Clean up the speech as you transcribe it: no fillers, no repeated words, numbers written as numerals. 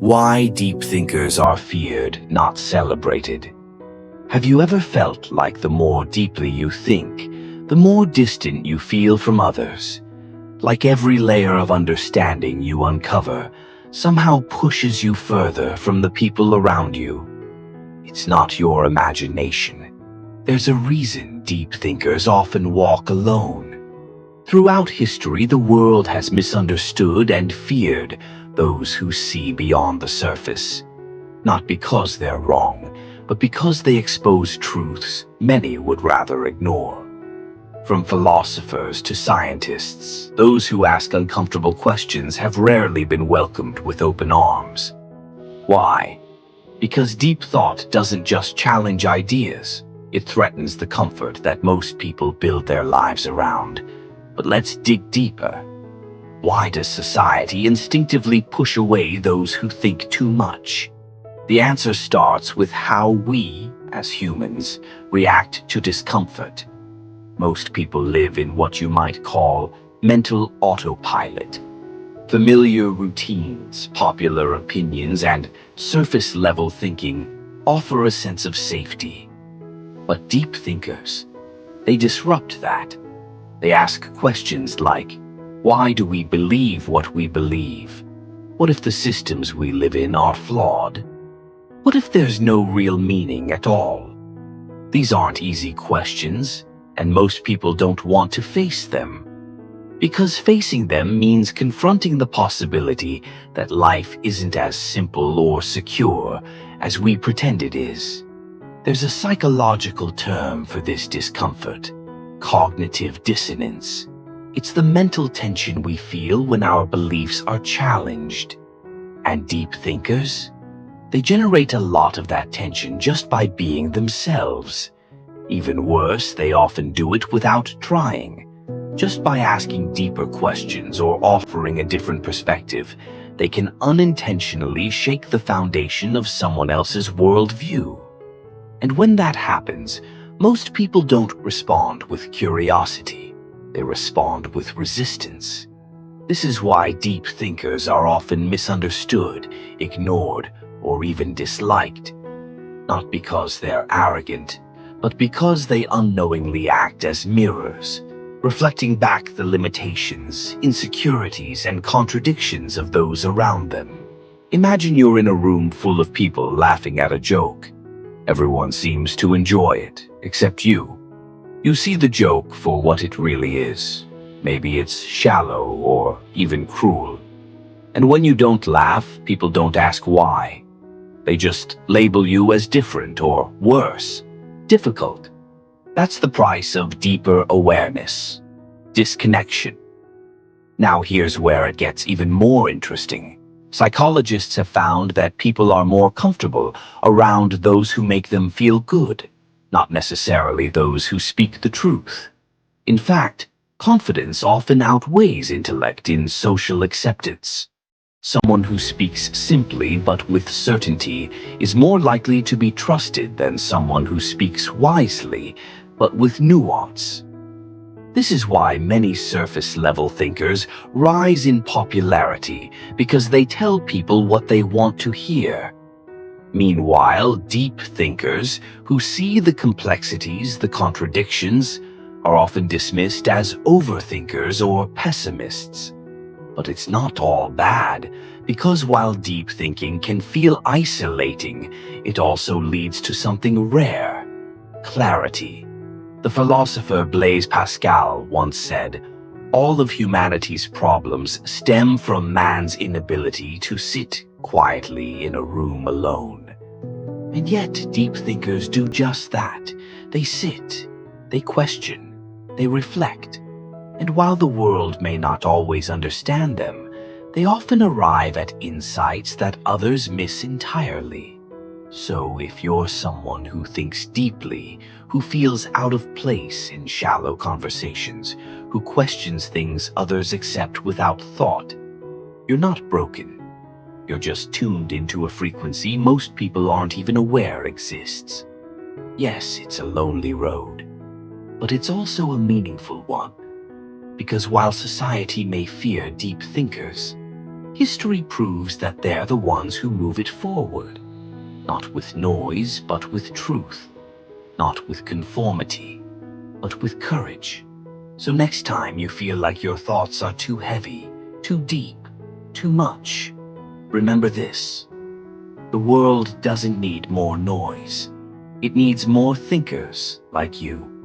Why deep thinkers are feared, not celebrated. Have you ever felt like the more deeply you think, the more distant you feel from others? Like every layer of understanding you uncover somehow pushes you further from the people around you. It's not your imagination. There's a reason deep thinkers often walk alone. Throughout history, the world has misunderstood and feared those who see beyond the surface. Not because they're wrong, but because they expose truths many would rather ignore. From philosophers to scientists, those who ask uncomfortable questions have rarely been welcomed with open arms. Why? Because deep thought doesn't just challenge ideas, it threatens the comfort that most people build their lives around. But let's dig deeper. Why does society instinctively push away those who think too much? The answer starts with how we, as humans, react to discomfort. Most people live in what you might call mental autopilot. Familiar routines, popular opinions, and surface-level thinking offer a sense of safety. But deep thinkers, they disrupt that. They ask questions like, why do we believe what we believe? What if the systems we live in are flawed? What if there's no real meaning at all? These aren't easy questions, and most people don't want to face them. Because facing them means confronting the possibility that life isn't as simple or secure as we pretend it is. There's a psychological term for this discomfort: cognitive dissonance. It's the mental tension we feel when our beliefs are challenged. And deep thinkers? They generate a lot of that tension just by being themselves. Even worse, they often do it without trying. Just by asking deeper questions or offering a different perspective, they can unintentionally shake the foundation of someone else's worldview. And when that happens, most people don't respond with curiosity. They respond with resistance. This is why deep thinkers are often misunderstood, ignored, or even disliked. Not because they're arrogant, but because they unknowingly act as mirrors, reflecting back the limitations, insecurities, and contradictions of those around them. Imagine you're in a room full of people laughing at a joke. Everyone seems to enjoy it, except you. You see the joke for what it really is. Maybe it's shallow or even cruel. And when you don't laugh, people don't ask why. They just label you as different or, worse, difficult. That's the price of deeper awareness. Disconnection. Now here's where it gets even more interesting. Psychologists have found that people are more comfortable around those who make them feel good, not necessarily those who speak the truth. In fact, confidence often outweighs intellect in social acceptance. Someone who speaks simply but with certainty is more likely to be trusted than someone who speaks wisely but with nuance. This is why many surface-level thinkers rise in popularity, because they tell people what they want to hear. Meanwhile, deep thinkers, who see the complexities, the contradictions, are often dismissed as overthinkers or pessimists. But it's not all bad, because while deep thinking can feel isolating, it also leads to something rare: clarity. The philosopher Blaise Pascal once said, "All of humanity's problems stem from man's inability to sit quietly in a room alone." And yet, deep thinkers do just that. They sit, they question, they reflect. And while the world may not always understand them, they often arrive at insights that others miss entirely. So if you're someone who thinks deeply, who feels out of place in shallow conversations, who questions things others accept without thought, you're not broken. You're just tuned into a frequency most people aren't even aware exists. Yes, it's a lonely road, but it's also a meaningful one. Because while society may fear deep thinkers, History proves that they're the ones who move it forward, not with noise, but with truth, not with conformity, but with courage. So next time you feel like your thoughts are too heavy, too deep, too much, remember this: the world doesn't need more noise. It needs more thinkers like you.